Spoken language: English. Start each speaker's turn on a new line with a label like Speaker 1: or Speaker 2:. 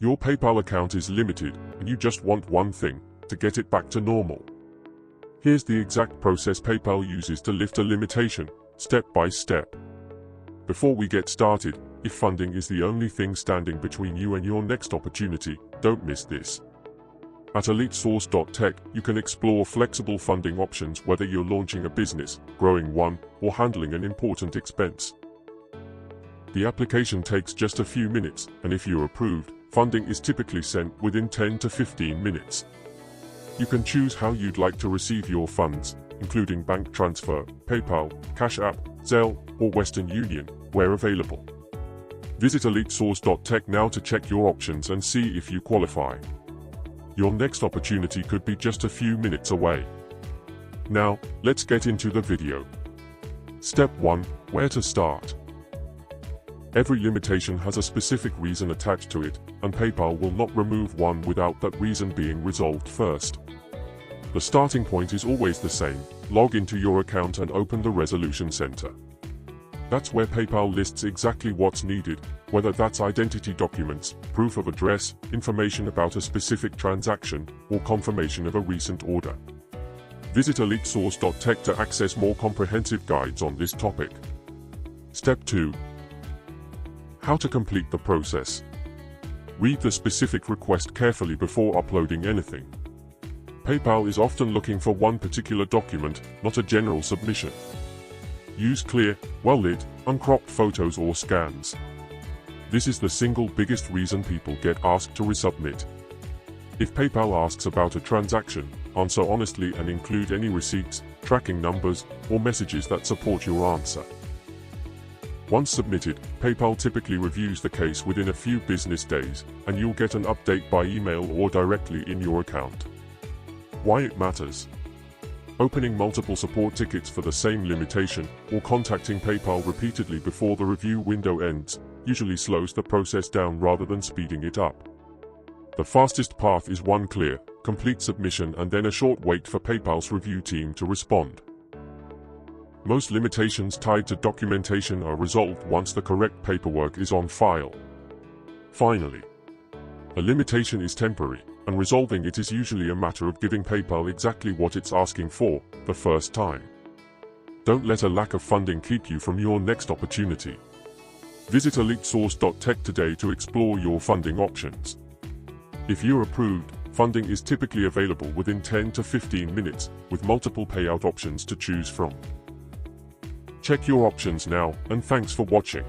Speaker 1: Your PayPal account is limited, and you just want one thing: to get it back to normal. Here's the exact process PayPal uses to lift a limitation, step by step. Before we get started, if funding is the only thing standing between you and your next opportunity, don't miss this. At EliteSource.tech, you can explore flexible funding options whether you're launching a business, growing one, or handling an important expense. The application takes just a few minutes, and if you're approved, funding is typically sent within 10 to 15 minutes. You can choose how you'd like to receive your funds, including bank transfer, PayPal, Cash App, Zelle, or Western Union, where available. Visit EliteSource.tech now to check your options and see if you qualify. Your next opportunity could be just a few minutes away. Now, let's get into the video. Step 1. Where to start? Every limitation has a specific reason attached to it, and PayPal will not remove one without that reason being resolved first. The starting point is always the same: log into your account and open the Resolution Center. That's where PayPal lists exactly what's needed, whether that's identity documents, proof of address, information about a specific transaction, or confirmation of a recent order. Visit EliteSource.tech to access more comprehensive guides on this topic. Step 2. How to complete the process. Read the specific request carefully before uploading anything. PayPal is often looking for one particular document, not a general submission. Use clear, well-lit, uncropped photos or scans. This is the single biggest reason people get asked to resubmit. If PayPal asks about a transaction, answer honestly and include any receipts, tracking numbers, or messages that support your answer. Once submitted, PayPal typically reviews the case within a few business days, and you'll get an update by email or directly in your account. Why it matters. Opening multiple support tickets for the same limitation, or contacting PayPal repeatedly before the review window ends, usually slows the process down rather than speeding it up. The fastest path is one clear, complete submission and then a short wait for PayPal's review team to respond. Most limitations tied to documentation are resolved once the correct paperwork is on file. Finally, a limitation is temporary, and resolving it is usually a matter of giving PayPal exactly what it's asking for, the first time. Don't let a lack of funding keep you from your next opportunity. Visit EliteSource.tech today to explore your funding options. If you're approved, funding is typically available within 10 to 15 minutes, with multiple payout options to choose from. Check your options now, and thanks for watching.